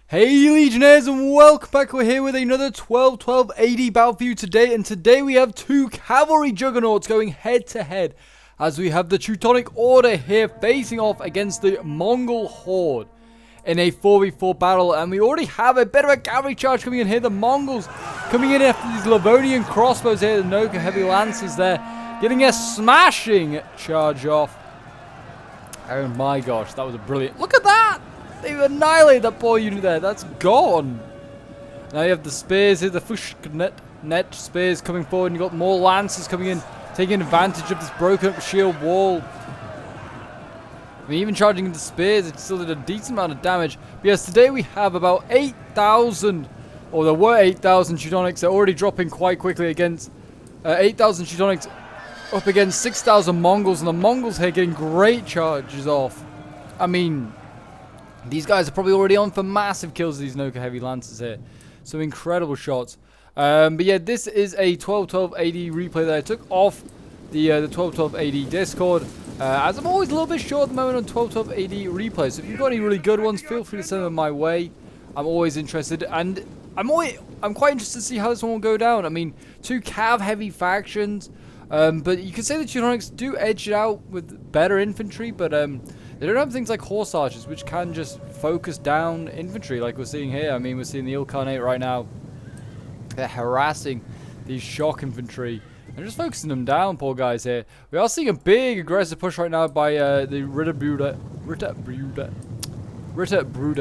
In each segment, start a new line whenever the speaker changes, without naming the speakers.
Hey Legionnaires, and welcome back. We're here with another 12-12 AD battle for you today, and today we have two cavalry juggernauts going head to head as we have the Teutonic Order here facing off against the Mongol Horde in a 4v4 battle. And we already have a bit of a cavalry charge coming in here. The Mongols coming in after these Livonian crossbows here, the Noka heavy lances there, getting a smashing charge off. Oh my gosh, that was a brilliant, look at that! They annihilated that poor unit there. That's gone. Now you have the spears here, the Fushnet spears coming forward, and you've got more lancers coming in, taking advantage of this broken up shield wall. I mean, even charging into spears, it still did a decent amount of damage. But yes, today we have about 8,000, or there were 8,000 Teutonics. They're already dropping quite quickly against 8,000 Teutonics up against 6,000 Mongols, and the Mongols here getting great charges off. I mean, these guys are probably already on for massive kills, these Noka heavy lancers here. Some incredible shots. But yeah, this is a 12-12 AD replay that I took off the 12-12 AD Discord. As I'm always a little bit short at the moment on 12-12 AD replays. So if you've got any really good ones, feel free to send them my way. I'm always interested, and I'm quite interested to see how this one will go down. I mean, two cav heavy factions. But you could say the Teutonics do edge it out with better infantry, but they don't have things like horse archers, which can just focus down infantry like we're seeing here. I mean, we're seeing the Ilkhanate right now. They're harassing these shock infantry and just focusing them down, poor guys here. We are seeing a big aggressive push right now by the Ritterbrüder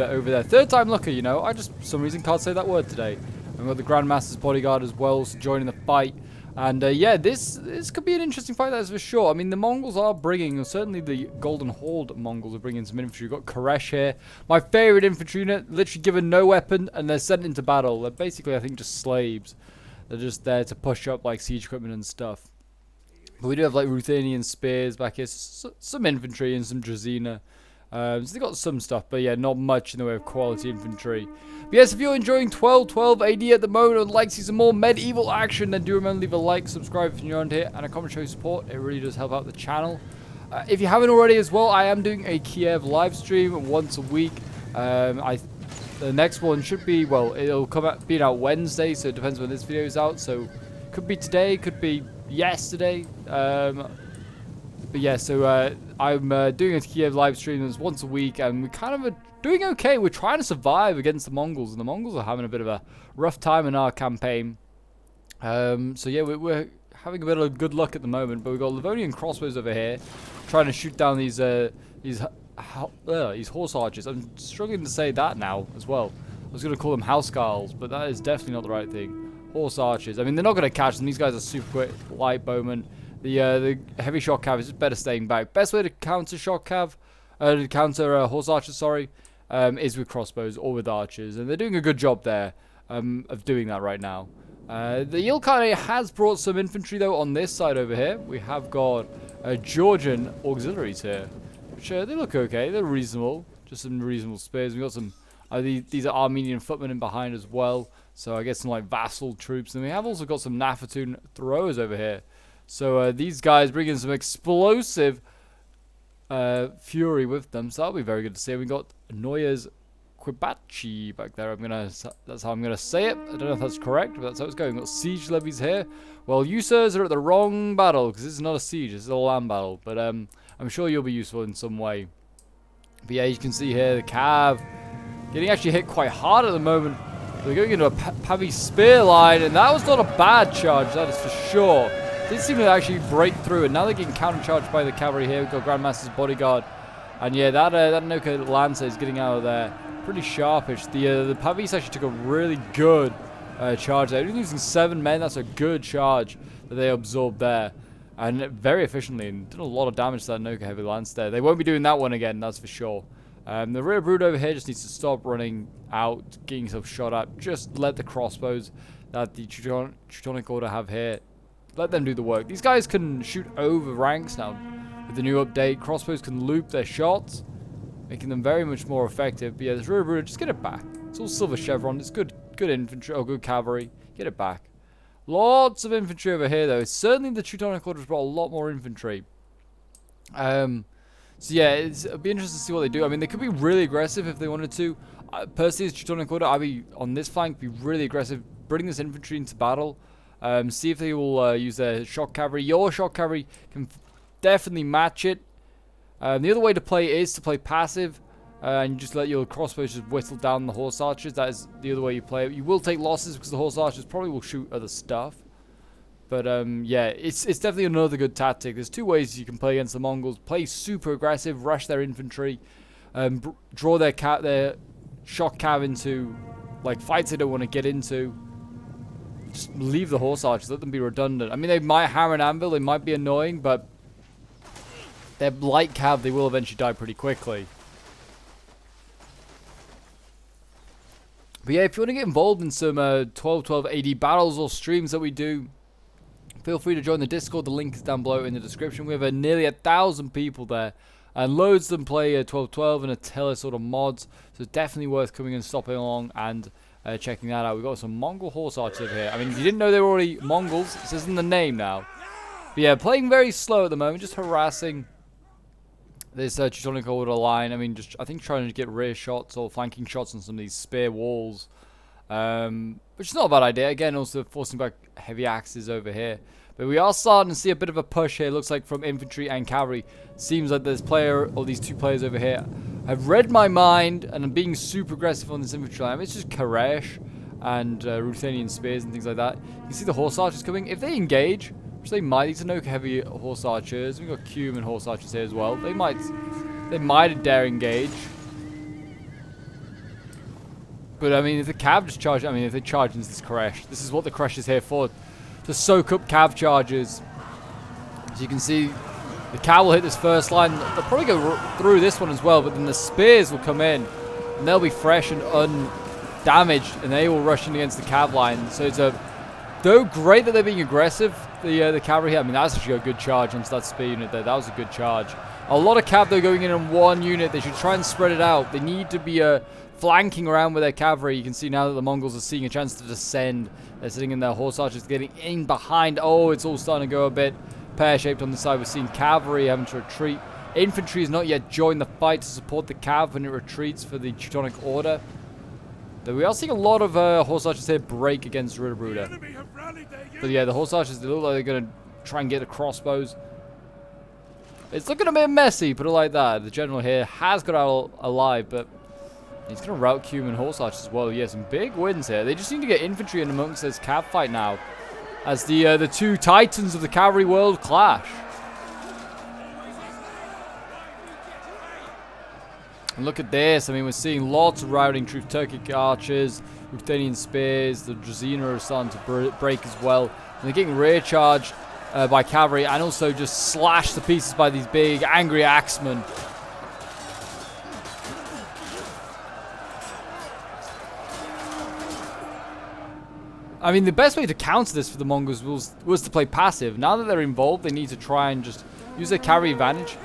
over there. Third time lucky, you know. I just, for some reason, can't say that word today. And we've got the Grandmaster's bodyguard as well joining the fight. And yeah, this could be an interesting fight, that's for sure. I mean, the Mongols are bringing, certainly the Golden Horde Mongols are bringing some infantry. We've got Koresh here, my favorite infantry unit, literally given no weapon, and they're sent into battle. They're basically, I think, just slaves. They're just there to push up like siege equipment and stuff. But we do have like Ruthenian spears back here, some infantry and some Drazina. So they've got some stuff, but yeah, not much in the way of quality infantry. But yes, if you're enjoying 12-12 AD at the moment and would like to see some more medieval action, then do remember to leave a like, subscribe if you're around here, and a comment show your support. It really does help out the channel. If you haven't already as well, I am doing a Kiev live stream once a week. The next one should be, well, it'll be out Wednesday, so it depends when this video is out. So could be today, could be yesterday. But yeah, so I'm doing a Kiev live stream that's once a week, and we kind of are doing okay. We're trying to survive against the Mongols, and the Mongols are having a bit of a rough time in our campaign. So yeah, we're having a bit of good luck at the moment, but we've got Livonian crossbows over here trying to shoot down these horse archers. I'm struggling to say that now as well. I was going to call them housecarls, but that is definitely not the right thing. Horse archers. I mean, they're not going to catch them. These guys are super quick, light bowmen. The heavy shock cav is just better staying back. Best way to counter shock cav, to counter horse archers, sorry, is with crossbows or with archers, and they're doing a good job there of doing that right now. The Ilkhanate has brought some infantry though on this side over here. We have got Georgian auxiliaries here, which they look okay. They're reasonable, just some reasonable spears. We got some. These are Armenian footmen in behind as well, so I guess some like vassal troops, and we have also got some Nafatun throwers over here. So these guys bring in some explosive fury with them, so that'll be very good to see. We got Noya's Quibachi back there. That's how I'm gonna say it. I don't know if that's correct, but that's how it's going. We've got siege levies here. Well, you sirs are at the wrong battle, because this is not a siege, this is a land battle. But I'm sure you'll be useful in some way. But yeah, you can see here the cav getting actually hit quite hard at the moment. They're going into a Pavi spear line, and that was not a bad charge, that is for sure. Did seem to actually break through, and now they're getting countercharged by the cavalry here. We've got Grandmaster's bodyguard, and yeah, that Noka Lancer is getting out of there pretty sharpish. The Pavis actually took a really good charge there. Only losing 7 men, that's a good charge that they absorbed there, and very efficiently, and did a lot of damage to that Noka heavy lance there. They won't be doing that one again, that's for sure. The rear brood over here just needs to stop running out, getting himself shot at. Just let the crossbows that the Teutonic Order have here, let them do the work. These guys can shoot over ranks now with the new update. Crossbows can loop their shots, making them very much more effective. But yeah, this rear brood, just get it back. It's all silver chevron. It's good infantry, or good cavalry. Get it back. Lots of infantry over here, though. Certainly the Teutonic Order has brought a lot more infantry. So yeah, it'll be interesting to see what they do. I mean, they could be really aggressive if they wanted to. personally, as Teutonic Order, I'd be on this flank, be really aggressive, bring this infantry into battle, see if they will use their shock cavalry. Your shock cavalry can definitely match it. The other way to play is to play passive, and you just let your crossbows just whittle down the horse archers. That is the other way you play it. You will take losses because the horse archers probably will shoot other stuff. But yeah, it's definitely another good tactic. There's two ways you can play against the Mongols. Play super aggressive, rush their infantry, draw their shock cav into like fights they don't want to get into. Just leave the horse archers, let them be redundant. I mean, they might hammer and anvil, they might be annoying, but they're light cav, they will eventually die pretty quickly. But yeah, if you want to get involved in some 12-12 AD battles or streams that we do, feel free to join the Discord. The link is down below in the description. We have nearly 1,000 people there, and loads of them play 12-12 and Attila sort of mods. So it's definitely worth coming and stopping along and checking that out. We've got some Mongol horse archers over here. I mean, if you didn't know they were already Mongols, it says in the name now. But yeah, playing very slow at the moment, just harassing this Teutonic Order line. I mean, just I think trying to get rear shots or flanking shots on some of these spear walls. Which is not a bad idea. Again, also forcing back heavy axes over here. But we are starting to see a bit of a push here. Looks like from infantry and cavalry. Seems like this player, or these two players over here, have read my mind and are being super aggressive on this infantry line. I mean, it's just Karesh and Ruthenian spears and things like that. You can see the horse archers coming. If they engage, which they might, need to know heavy horse archers. We've got Cume and horse archers here as well. They might dare engage. But I mean, if the cav just charge, I mean, if they charge into this Karesh, this is what the Karesh is here for, to soak up cav charges. As you can see, the cav will hit this first line. They'll probably go through this one as well, but then the spears will come in, and they'll be fresh and undamaged, and they will rush in against the cav line. So it's though great that they're being aggressive, the cavalry here. I mean, that's actually a good charge onto that spear unit there. That was a good charge. A lot of cav though going in one unit. They should try and spread it out. They need to be flanking around with their cavalry. You can see now that the Mongols are seeing a chance to descend. They're sitting in their horse archers, getting in behind. Oh, it's all starting to go a bit pear-shaped on the side. We're seeing cavalry having to retreat. Infantry has not yet joined the fight to support the cav when it retreats for the Teutonic Order. Though we are seeing a lot of horse archers here break against Ritterbruder. But yeah, the horse archers, they look like they're going to try and get the crossbows. It's looking a bit messy, put it like that. The general here has got out alive, but he's going to rout Cume and horse archers as well. Yeah, some big wins here. They just need to get infantry in amongst this cav fight now, as the two titans of the cavalry world clash. And look at this. I mean, we're seeing lots of routing troops, Turkic archers, Ruthenian spears. The Drazina are starting to break as well. And they're getting rear charged by cavalry, and also just slashed to pieces by these big angry axemen. I mean, the best way to counter this for the Mongols was to play passive. Now that they're involved, they need to try and just use their cavalry advantage.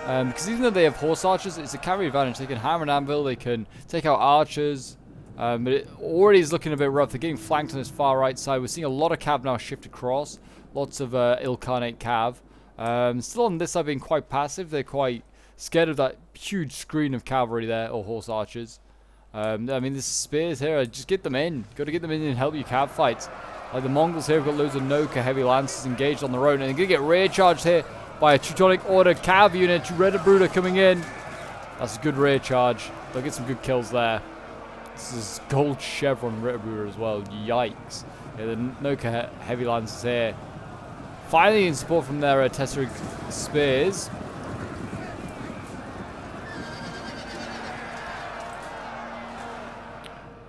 Because even though they have horse archers, it's a cavalry advantage. They can hammer and anvil, they can take out archers. But it already is looking a bit rough. They're getting flanked on this far right side. We're seeing a lot of cav now shift across. Lots of Ilkhanate cav. Still on this side being quite passive. They're quite scared of that huge screen of cavalry there, or horse archers. I mean, the spears here, just get them in. Got to get them in and help your cav fights. Like the Mongols here have got loads of Noka heavy lancers engaged on their own, and they're going to get rear charged here by a Teutonic Order cav unit. Ritterbruder coming in. That's a good rear charge. They'll get some good kills there. This is gold chevron Ritterbruder as well. Yikes. Yeah, the Noka heavy lancers here. Finally in support from their Tesseric spears.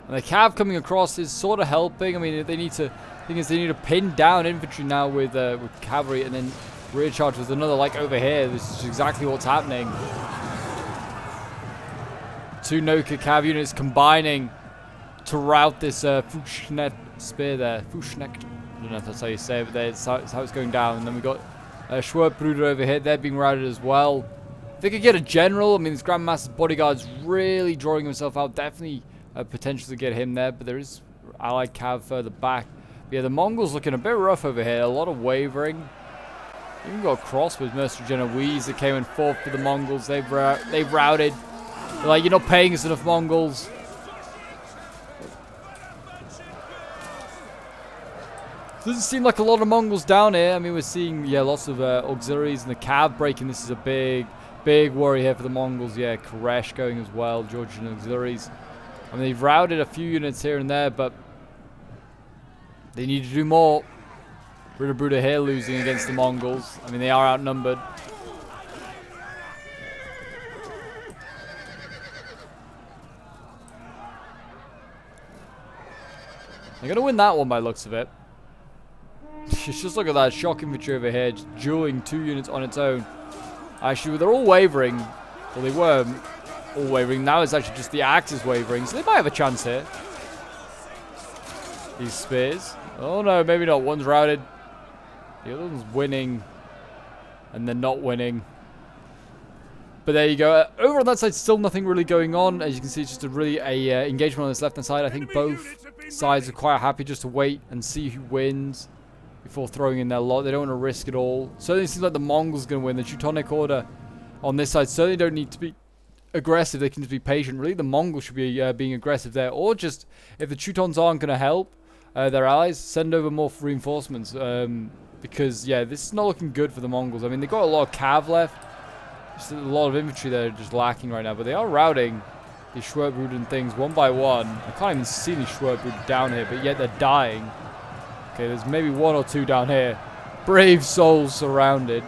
And the cav coming across is sort of helping. I mean, they need to pin down infantry now with cavalry, and then rear charge with another, like over here. This is exactly what's happening. Two Noka cav units combining to rout this Fuchsnet spear there. Fuchsnecht. I don't know if that's how you say it, but that's how it's going down. And then we've got Schwertbruder over here. They're being routed as well. If they could get a general, I mean, this Grandmaster's bodyguard's really drawing himself out. Definitely potential to get him there, but there is allied cav further back. But yeah, the Mongols looking a bit rough over here. A lot of wavering. Even got crossbows, Mercenary Genoese that came in fourth for the Mongols. They've routed. They're like, you're not paying us enough, Mongols. Doesn't seem like a lot of Mongols down here. I mean, we're seeing, yeah, lots of auxiliaries and the cav breaking. This is a big worry here for the Mongols. Yeah, Koresh going as well, Georgian auxiliaries. I mean, they've routed a few units here and there, but they need to do more. Ritterbrüder here losing against the Mongols. I mean, they are outnumbered. They're going to win that one by the looks of it. Just look at that shock infantry over here, just dueling 2 units on its own. Actually, they're all wavering. Well, they were all wavering. Now it's actually just the axis wavering, so they might have a chance here. These spears. Oh no, maybe not. One's routed. The other one's winning. And they're not winning. But there you go. Over on that side, still nothing really going on. As you can see, it's just a really engagement on this left-hand side. I think both sides are quite happy just to wait and see who wins before throwing in their lot. They don't want to risk it all. Certainly seems like the Mongols are going to win. The Teutonic Order on this side certainly don't need to be aggressive. They can just be patient. Really, the Mongols should be being aggressive there. Or just, if the Teutons aren't going to help their allies, send over more reinforcements. Because, yeah, this is not looking good for the Mongols. I mean, they've got a lot of cav left. Just a lot of infantry there just lacking right now. But they are routing these Schwertbrüder things one by one. I can't even see these Schwertbrüder down here, but yet they're dying. Okay, there's maybe 1 or 2 down here. Brave souls surrounded.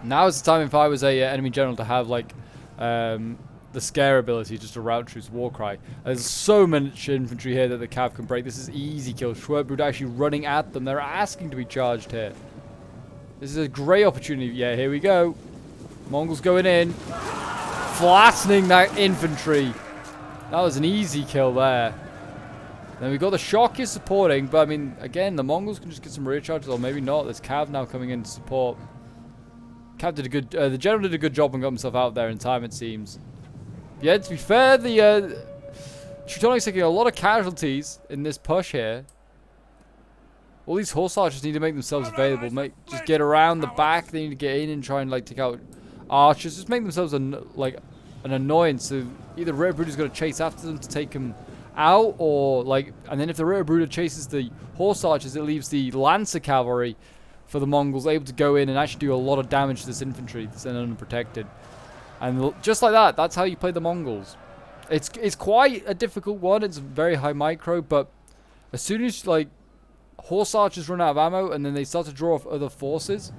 Now is the time if I was a enemy general to have, like, the scare ability just to rout troops, war cry. There's so much infantry here that the cav can break. This is easy kill. Schwertbrüder actually running at them. They're asking to be charged here. This is a great opportunity. Yeah, here we go. Mongols going in. Flattening that infantry. That was an easy kill there. Then we've got the shock is supporting, but I mean, again, the Mongols can just get some rear charges, or maybe not. There's cav now coming in to support. Cav did a good, the general did a good job and got himself out there in time, it seems. Yeah, to be fair, the Teutonic's taking a lot of casualties in this push here. All these horse archers need to make themselves available. Just get around the back. They need to get in and try and like take out archers. Just make themselves like an annoyance. So either Ritterbrüder's going to chase after them to take them out, or like, and then if the Ritterbrüder chases the horse archers, it leaves the lancer cavalry for the Mongols able to go in and actually do a lot of damage to this infantry that's unprotected. And just like that, that's how you play the Mongols. It's quite a difficult one. It's very high micro, but as soon as like horse archers run out of ammo and then they start to draw off other forces,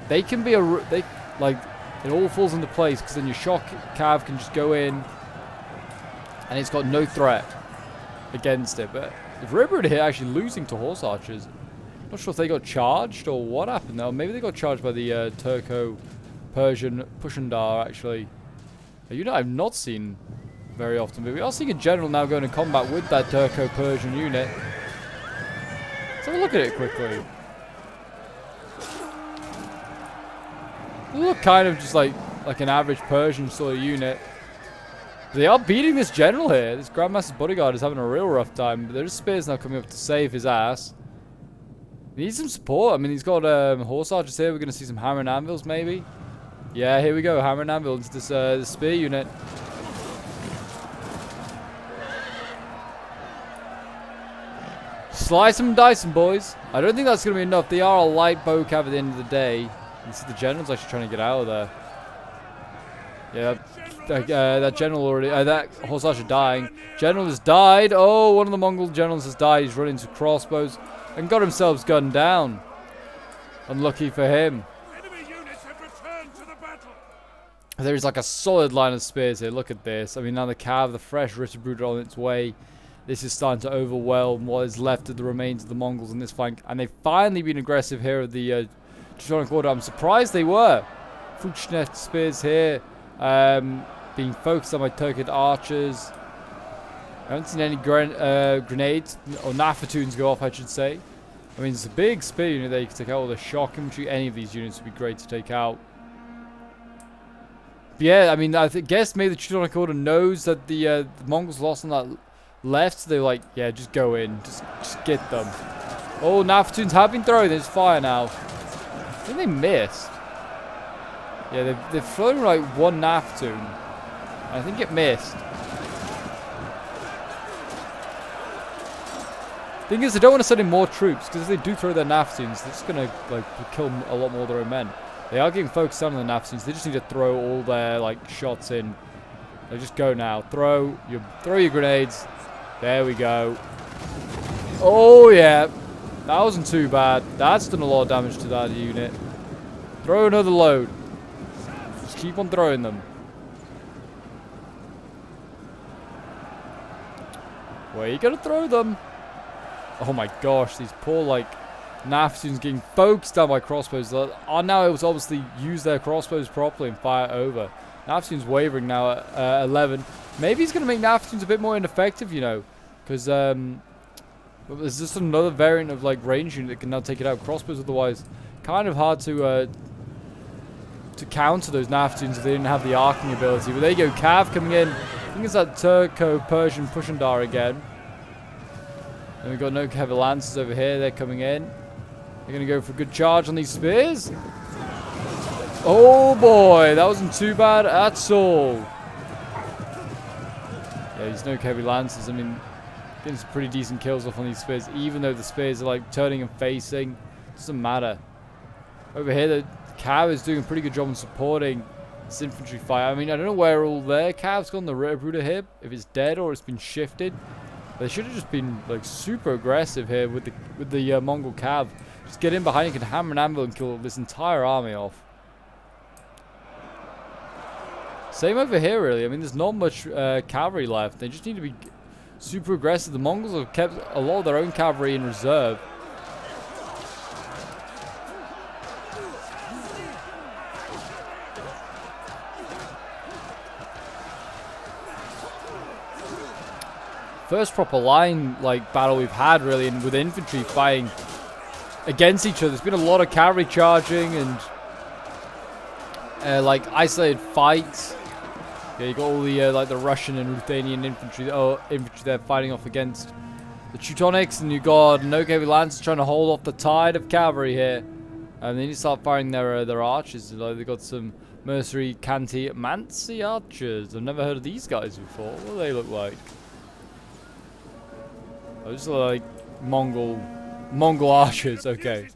they can be it all falls into place, because then your shock cav can just go in and it's got no threat against it. But if Ritterbrüder here actually losing to horse archers, not sure if they got charged or what happened there. Maybe they got charged by the Turco-Persian Pushendar, actually. A unit I've not seen very often, but we are seeing a general now going to combat with that Turco-Persian unit. Let's have a look at it quickly. They look kind of just like an average Persian sort of unit. They are beating this general here. This Grandmaster's bodyguard is having a real rough time, but there's spears now coming up to save his ass. He needs some support. I mean, he's got horse archers here. We're going to see some hammer and anvils, maybe. Yeah, here we go. Hammer and anvil into this spear unit. Slice them and dice them, boys. I don't think that's going to be enough. They are a light bow cav at the end of the day. You see the general's actually trying to get out of there. Yeah, that general already... that horse archer dying. General has died. Oh, one of the Mongol generals has died. He's running to crossbows and got himself gunned down. Unlucky for him. There is like a solid line of spears here. Look at this. I mean, now the cav, the fresh Ritterbrüder on its way. This is starting to overwhelm what is left of the remains of the Mongols in this flank. And they've finally been aggressive here at the Teutonic Order. I'm surprised they were. Fuchsnet spears here. Being focused on by Turkic archers. I haven't seen any grenades or nafatoons go off, I should say. I mean, it's a big spear unit there. You can take out all the shock infantry. Any of these units would be great to take out. But yeah, I mean, I guess maybe the Teutonic Order knows that the Mongols lost on that left. So they're like, yeah, just go in. Just get them. Oh, nafatoons have been thrown. There's fire now. I think they missed. Yeah, they've thrown like one nafatoon. I think it missed. Thing is, they don't want to send in more troops, because if they do throw their Naftunes, they're just going to like kill a lot more of their own men. They are getting focused on the Naftunes. They just need to throw all their like shots in. They just go now. Throw your grenades. There we go. Oh yeah, that wasn't too bad. That's done a lot of damage to that unit. Throw another load. Just keep on throwing them. Where are you gonna throw them? Oh my gosh, these poor like Naftunes getting focused down by crossbows. Are now able to obviously use their crossbows properly and fire over. Naftune's wavering now at 11. Maybe he's gonna make Naftunes a bit more ineffective, you know, because there's just another variant of like range unit that can now take it out. Crossbows otherwise kind of hard to counter those Naftunes if they didn't have the arcing ability. But there you go, Cav coming in. I think it's that Turco-Persian Pushandar again. And we've got no heavy lancers over here. They're coming in. They're going to go for a good charge on these spears. Oh boy, that wasn't too bad at all. Yeah, these no heavy lancers. I mean, getting some pretty decent kills off on these spears, even though the spears are like turning and facing. Doesn't matter. Over here, the Cav is doing a pretty good job in supporting this infantry fight. I mean, I don't know where all their Cav's gone. The Ritterbruder here, if it's dead or it's been shifted. They should have just been like super aggressive here with the Mongol Cav. Just get in behind, you can hammer and anvil and kill this entire army off. Same over here, really. I mean, there's not much cavalry left. They just need to be super aggressive. The Mongols have kept a lot of their own cavalry in reserve. First proper line like battle we've had, really, and with infantry fighting against each other. There's been a lot of cavalry charging and like isolated fights. Yeah, you got all the like the Russian and Ruthenian infantry there fighting off against the Teutonics, and you got no heavy lancers trying to hold off the tide of cavalry here. And then you start firing their archers. Like, they got some mercenary Mansi archers. I've never heard of these guys before. What do they look like? Oh, just like Mongol archers. Okay.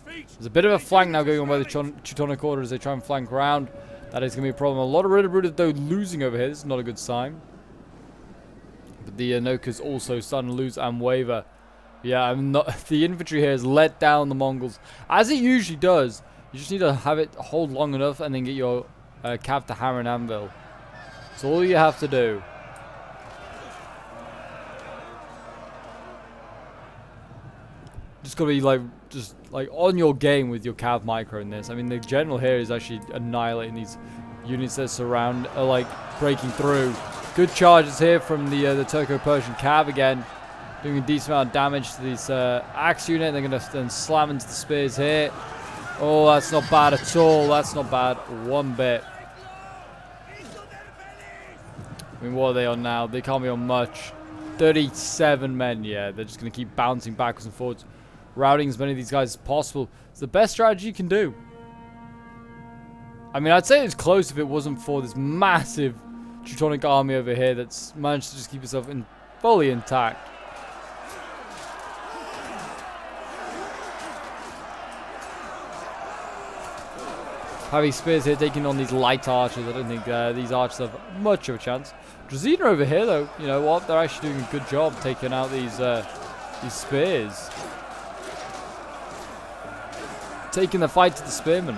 There's a bit of a flank now going on by the Teutonic Order as they try and flank around. That is going to be a problem. A lot of Ritterbruder though losing over here. This is not a good sign. But the Anoka's also starting to lose and waver. Yeah, the infantry here has let down the Mongols, as it usually does. You just need to have it hold long enough and then get your Cav to hammer and anvil. That's all you have to do. Just gotta be like on your game with your Cav micro in this. I mean, the general here is actually annihilating these units that surround, like breaking through. Good charges here from the Turco-Persian Cav again, doing a decent amount of damage to this axe unit. They're gonna then slam into the spears here. Oh, that's not bad at all. That's not bad one bit. I mean, what are they on now? They can't be on much. 37 men. Yeah, they're just gonna keep bouncing backwards and forwards, routing as many of these guys as possible. It's the best strategy you can do. I mean, I'd say it's close if it wasn't for this massive Teutonic army over here that's managed to just keep itself fully intact. Heavy spears here taking on these light archers. I don't think these archers have much of a chance. Drazina over here, though, you know what? They're actually doing a good job taking out these spears. Taking the fight to the spearmen.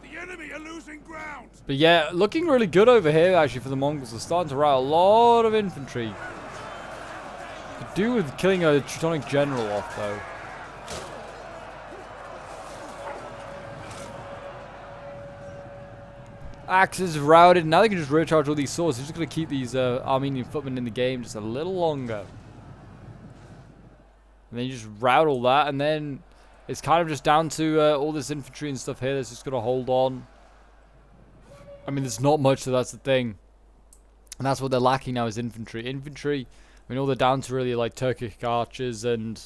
The enemy are losing ground.
But yeah, looking really good over here actually for the Mongols. They're starting to rout a lot of infantry. Could do with killing a Teutonic general off though. Axes routed. Now they can just recharge all these swords. They're just going to keep these Armenian footmen in the game just a little longer. And then you just rout all that. And then it's kind of just down to all this infantry and stuff here that's just going to hold on. I mean, there's not much, so that's the thing. And that's what they're lacking now is infantry. Infantry, I mean, all they're down to really like Turkic archers and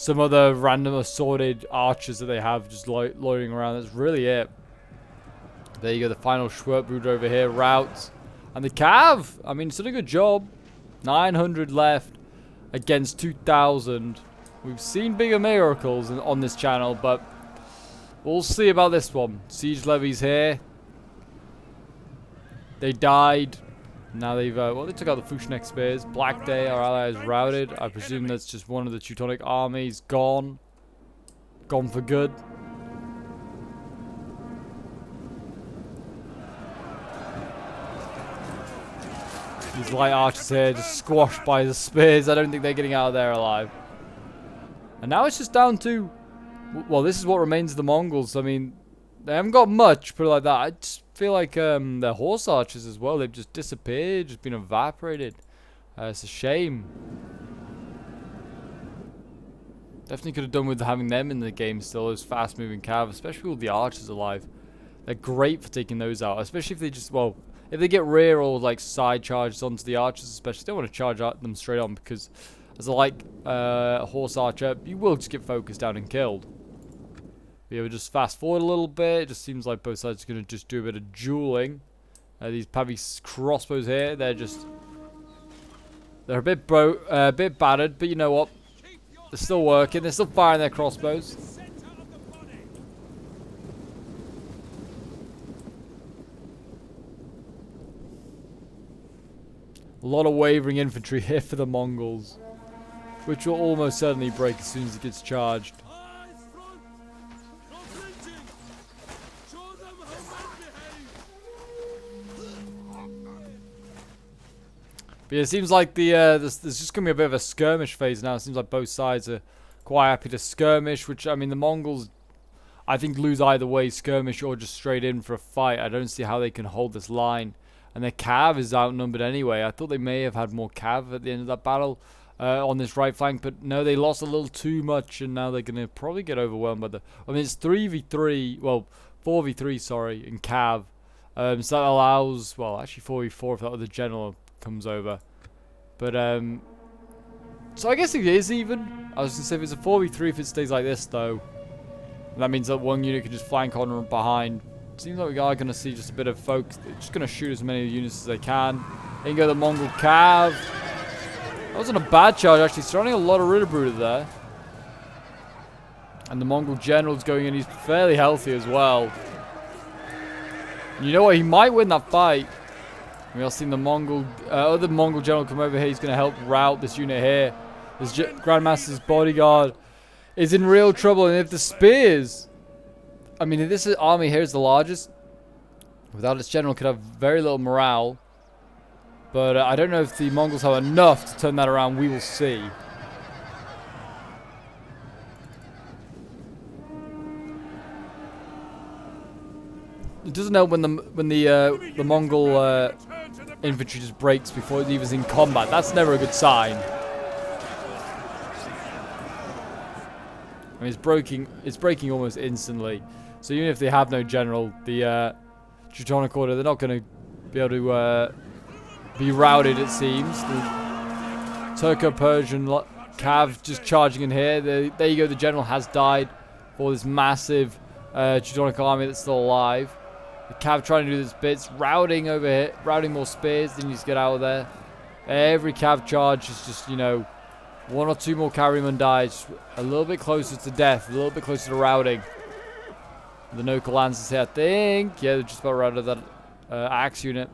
some other random assorted archers that they have just loitering around. That's really it. There you go, the final Schwertbruder over here, routes. And the Cav, I mean, it's done a good job. 900 left against 2,000. We've seen bigger miracles on this channel, but we'll see about this one. Siege levies here. They died. Now they've, well, they took out the Fushnek spears. Black Day, our ally, is routed. I presume that's just one of the Teutonic armies gone. Gone for good. These light archers here just squashed by the spears. I don't think they're getting out of there alive. And now it's just down to, well, this is what remains of the Mongols. I mean, they haven't got much, put it like that. I just feel like their horse archers as well, they've just disappeared, just been evaporated. It's a shame. Definitely could have done with having them in the game still, those fast-moving cav, especially with the archers alive. They're great for taking those out, especially if they just, well, if they get rear or like side charges onto the archers, especially, they don't want to charge at them straight on, because as a like horse archer, you will just get focused down and killed. We would just fast forward a little bit. It just seems like both sides are going to just do a bit of dueling. These Pavi crossbows here, they're a bit battered, but you know what? They're still working. They're still firing their crossbows. A lot of wavering infantry here for the Mongols, which will almost certainly break as soon as it gets charged. But yeah, it seems like there's just going to be a bit of a skirmish phase now. It seems like both sides are quite happy to skirmish, which, I mean, the Mongols, I think, lose either way, skirmish or just straight in for a fight. I don't see how they can hold this line. And their cav is outnumbered anyway. I thought they may have had more cav at the end of that battle on this right flank, but no, they lost a little too much, and now they're going to probably get overwhelmed by the... I mean, it's 3v3, well, 4v3, sorry, in cav. So that allows, well, actually 4v4 if that other general comes over. But, so I guess it is even. I was going to say if it's a 4v3 if it stays like this, though. And that means that one unit can just flank on and behind. Seems like we are going to see just a bit of folks. They're just going to shoot as many units as they can. In go the Mongol cav. That wasn't a bad charge, actually. Surrounding a lot of Ritterbruder there. And the Mongol general's going in. He's fairly healthy as well. And you know what? He might win that fight. We are seeing the Mongol, other Mongol general come over here. He's going to help rout this unit here. This Grandmaster's bodyguard is in real trouble. And if the spears... I mean, if this army here is the largest, without its general, could have very little morale. But I don't know if the Mongols have enough to turn that around. We will see. It doesn't help when the Mongol infantry just breaks before it even in combat. That's never a good sign. I mean, it's breaking almost instantly. So even if they have no general, the Teutonic Order, they're not going to be able to be routed, it seems. The Turco-Persian cav just charging in here. There you go, the general has died for this massive Teutonic army that's still alive. The cav trying to do this bits, routing over here, routing more spears. They need to get out of there. Every cav charge is just, you know, one or two more cavalrymen dies. A little bit closer to death, a little bit closer to routing. The Noka Lancers here, I think. Yeah, they're just about routed that axe unit.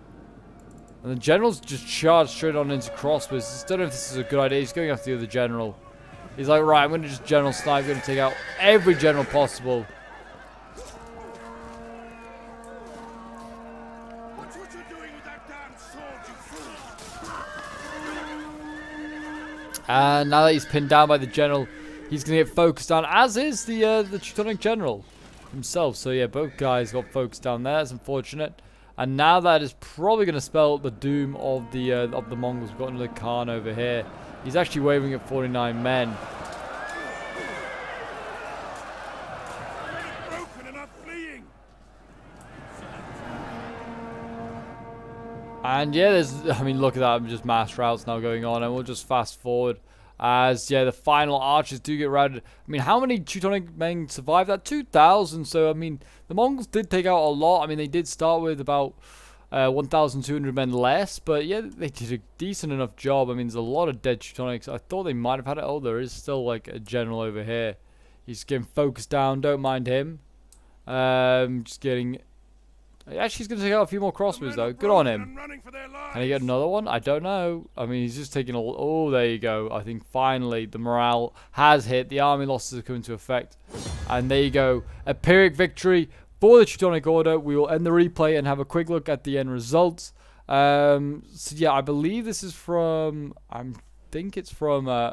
And the general's just charged straight on into crossbows. I don't know if this is a good idea. He's going after the other general. He's like, right, I'm going to just general snipe. I'm going to take out every general possible.
Watch what you're doing with that damn sword, you fool!
And now that he's pinned down by the general, he's going to get focused on, as is the Teutonic general himself. So yeah, both guys got focused down there. It's unfortunate. And now that is probably going to spell the doom of the Mongols. We've got another Khan over here. He's actually waving at 49 men.
Broken and are fleeing!
And yeah, I mean, look at that. Just mass routes now going on. And we'll just fast forward. As, yeah, the final archers do get routed. I mean, how many Teutonic men survived that? 2,000. So, I mean, the Mongols did take out a lot. I mean, they did start with about 1,200 men less. But, yeah, they did a decent enough job. I mean, there's a lot of dead Teutonics. I thought they might have had it. Oh, there is still, like, a general over here. He's getting focused down. Don't mind him. Just getting... Actually, he's going to take out a few more crossbows, though. Good on him. Can he get another one? I don't know. I mean, he's just taking a... Oh, there you go. I think finally the morale has hit. The army losses have come into effect. And there you go. A Pyrrhic victory for the Teutonic Order. We will end the replay and have a quick look at the end results. So, yeah, I believe this is from... I think it's from... I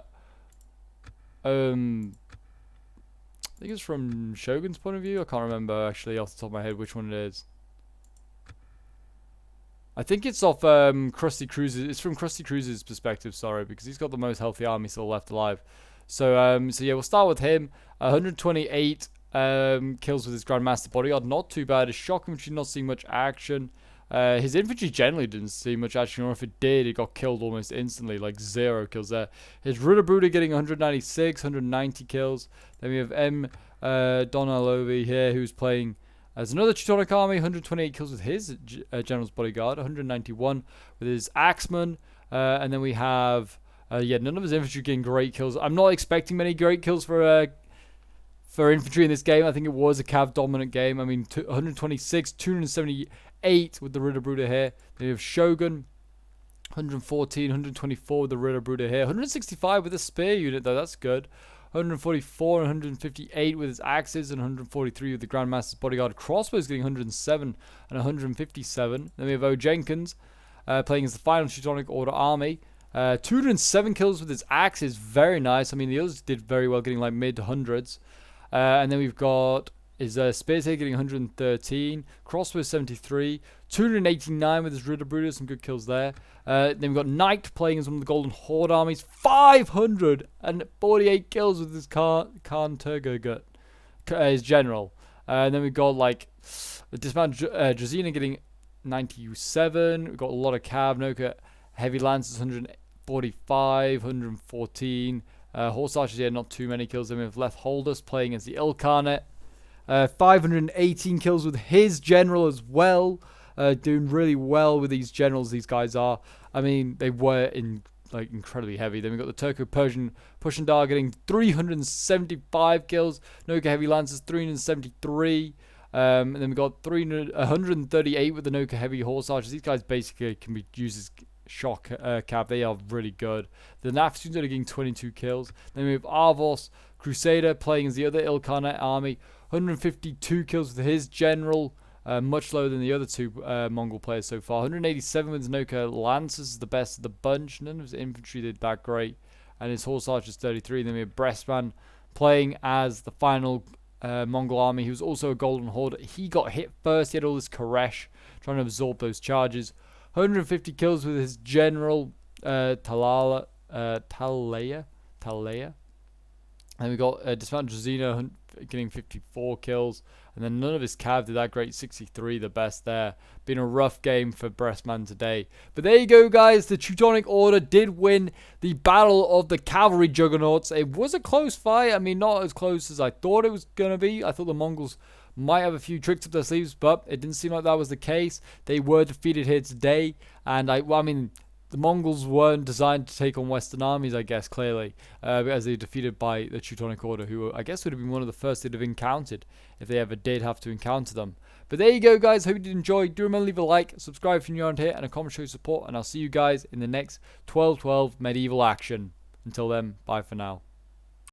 think it's from Shogun's point of view. I can't remember, actually, off the top of my head which one it is. I think it's off Krusty Cruise's. It's from Krusty Cruise's perspective, sorry, because he's got the most healthy army still left alive. So, yeah, we'll start with him. 128 kills with his Grandmaster Bodyguard. Not too bad. His shock infantry not seeing much action. His infantry generally didn't see much action, or if it did, it got killed almost instantly, like 0 kills there. His Ritterbrüder getting 196, 190 kills. Then we have Donalovi here, who's playing as another Teutonic army, 128 kills with his General's Bodyguard, 191 with his Axeman. And then we have, yeah, none of his infantry getting great kills. I'm not expecting many great kills for infantry in this game. I think it was a cav dominant game. I mean, 126, 278 with the Ritterbrüder here. Then we have Shogun, 114, 124 with the Ritterbrüder here. 165 with a spear unit, though. That's good. 144 and 158 with his axes, and 143 with the Grandmaster's Bodyguard. Crossbows getting 107 and 157. Then we have O. Jenkins playing as the final Teutonic Order army. 207 kills with his axes. Very nice. I mean, the others did very well, getting like mid-hundreds. And then we've got his Spears here getting 113. Crossbows 73. 289 with his Ritterbrüder. Some good kills there. Then we've got Knight playing as one of the Golden Horde armies. 548 kills with his Khan Turgogut, his general. And then we've got like the dismounted Drazina getting 97. We've got a lot of Cav, Noka, Heavy Lancers 145, 114. Horse Archers here, not too many kills. Then we have Leth Holdus playing as the Ilkhanate. 518 kills with his general as well. Doing really well with these generals, these guys are. I mean, they were incredibly heavy. Then we got the Turco-Persian Pushendar getting 375 kills. Noka Heavy Lancers 373. And then we got 138 with the Noka Heavy Horse Archers. These guys basically can be used as shock cav. They are really good. The Naftuns are getting 22 kills. Then we have Arvos Crusader playing as the other Ilkhanate army. 152 kills with his general. Much lower than the other two Mongol players so far. 187 with his Noka Lancers is the best of the bunch. None of his infantry did that great. And his Horse Archers 33. Then we have Brestman playing as the final Mongol army. He was also a Golden Horde. He got hit first. He had all this Koresh trying to absorb those charges. 150 kills with his general Talaya. And we got Dismounted Drazina getting 54 kills. And then none of his cav did that great. 63, the best there. Been a rough game for Brestman today. But there you go, guys. The Teutonic Order did win the Battle of the Cavalry Juggernauts. It was a close fight. I mean, not as close as I thought it was going to be. I thought the Mongols might have a few tricks up their sleeves, but it didn't seem like that was the case. They were defeated here today. And I mean, the Mongols weren't designed to take on Western armies, I guess, clearly, as they were defeated by the Teutonic Order, who I guess would have been one of the first they'd have encountered if they ever did have to encounter them. But there you go, guys. Hope you did enjoy. Do remember to leave a like, subscribe if you're new around here, and a comment show your support. And I'll see you guys in the next 12-12 medieval action. Until then, bye for now.